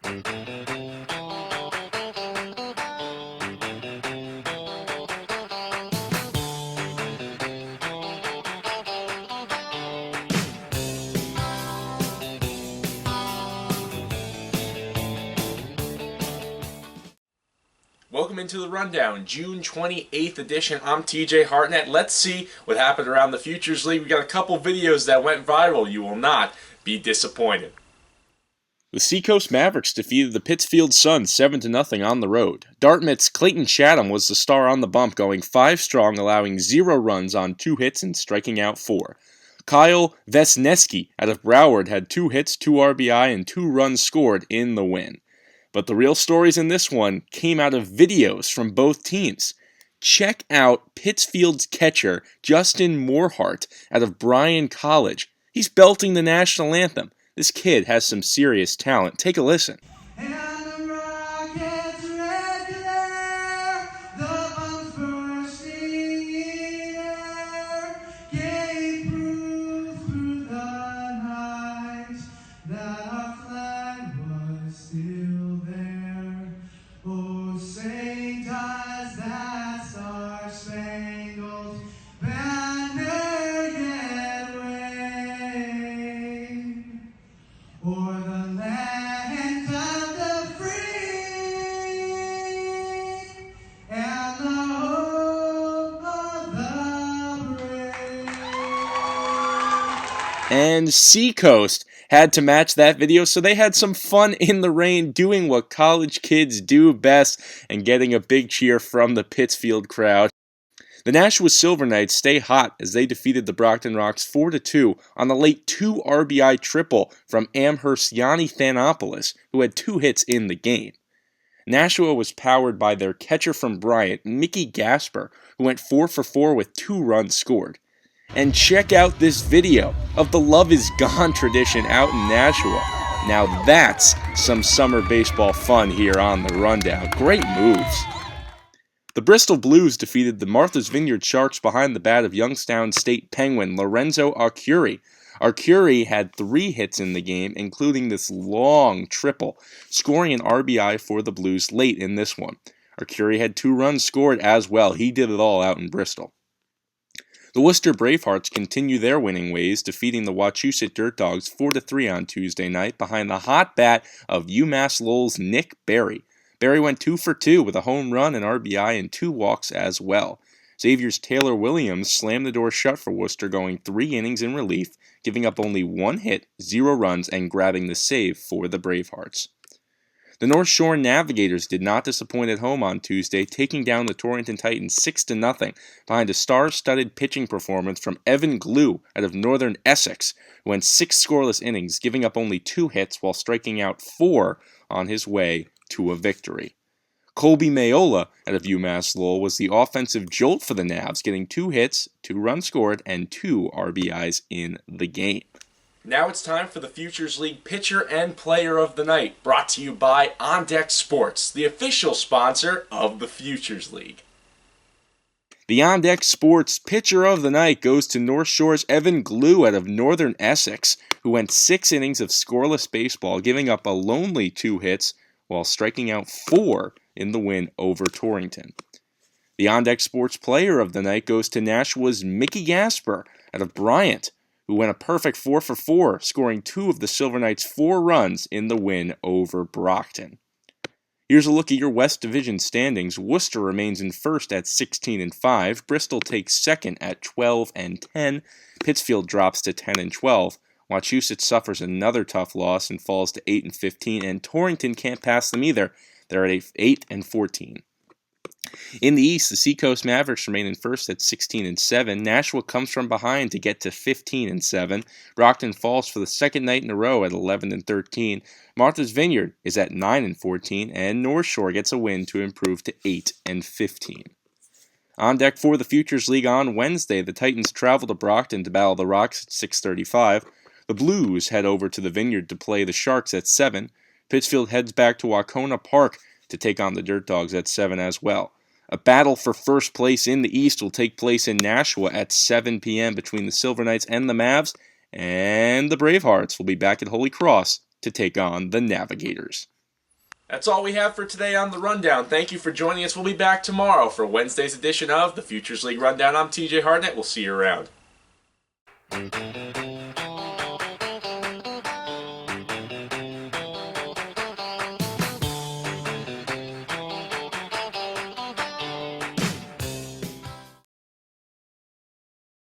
Welcome into the Rundown, June 28th edition. I'm TJ Hartnett. Let's see what happened around the Futures League. We got a couple videos that went viral. You will not be disappointed. The Seacoast Mavericks defeated the Pittsfield Suns 7-0 on the road. Dartmouth's Clayton Chatham was the star on the bump, going 5 strong, allowing 0 runs on 2 hits and striking out 4. Kyle Vesneski out of Broward had 2 hits, 2 RBI, and 2 runs scored in the win. But the real stories in this one came out of videos from both teams. Check out Pittsfield's catcher, Justin Moorhart, out of Bryan College. He's belting the national anthem. This kid has some serious talent. Take a listen. And Seacoast had to match that video, so they had some fun in the rain doing what college kids do best and getting a big cheer from the Pittsfield crowd. The Nashua Silver Knights stay hot as they defeated the Brockton Rox 4-2 on a late 2 RBI triple from Amherst Yanni Thanopoulos, who had 2 hits in the game. Nashua was powered by their catcher from Bryant, Mickey Gasper, who went 4 for 4 with 2 runs scored. And check out this video of the Love Is Gone tradition out in Nashua. Now that's some summer baseball fun here on the Rundown. Great moves. The Bristol Blues defeated the Martha's Vineyard Sharks behind the bat of Youngstown State Penguin Lorenzo Arcuri. Arcuri had 3 hits in the game, including this long triple, scoring an RBI for the Blues late in this one. Arcuri had 2 runs scored as well. He did it all out in Bristol. The Worcester Bravehearts continue their winning ways, defeating the Wachusett Dirt Dogs 4-3 on Tuesday night behind the hot bat of UMass Lowell's Nick Berry. Berry went 2 for 2 with a home run, an RBI, and 2 walks as well. Xavier's Taylor Williams slammed the door shut for Worcester, going 3 innings in relief, giving up only 1 hit, 0 runs, and grabbing the save for the Bravehearts. The North Shore Navigators did not disappoint at home on Tuesday, taking down the Torrington Titans 6-0 behind a star-studded pitching performance from Evan Glue out of Northern Essex, who went 6 scoreless innings, giving up only 2 hits while striking out 4 on his way to a victory. Colby Mayola out of UMass Lowell was the offensive jolt for the Navs, getting 2 hits, 2 runs scored, and 2 RBIs in the game. Now it's time for the Futures League Pitcher and Player of the Night, brought to you by On Deck Sports, the official sponsor of the Futures League. The On Deck Sports Pitcher of the Night goes to North Shore's Evan Glue out of Northern Essex, who went 6 innings of scoreless baseball, giving up a lonely 2 hits while striking out 4 in the win over Torrington. The On Deck Sports Player of the Night goes to Nashua's Mickey Gasper out of Bryant, who went a perfect 4 for 4, scoring 2 of the Silver Knights' 4 runs in the win over Brockton. Here's a look at your West Division standings. Worcester remains in first at 16-5. Bristol takes second at 12-10. Pittsfield drops to 10-12. Wachusett suffers another tough loss and falls to 8-15. And Torrington can't pass them either. They're at 8-14. In the East, the Seacoast Mavericks remain in first at 16-7. Nashua comes from behind to get to 15-7. Brockton falls for the second night in a row at 11-13. Martha's Vineyard is at 9-14, and North Shore gets a win to improve to 8-15. On deck for the Futures League on Wednesday, the Titans travel to Brockton to battle the Rox at 6:35. The Blues head over to the Vineyard to play the Sharks at 7. Pittsfield heads back to Wacona Park to take on the Dirt Dogs at 7 as well. A battle for first place in the East will take place in Nashua at 7 p.m. between the Silver Knights and the Mavs, and the Bravehearts will be back at Holy Cross to take on the Navigators. That's all we have for today on the Rundown. Thank you for joining us. We'll be back tomorrow for Wednesday's edition of the Futures League Rundown. I'm TJ Hartnett. We'll see you around.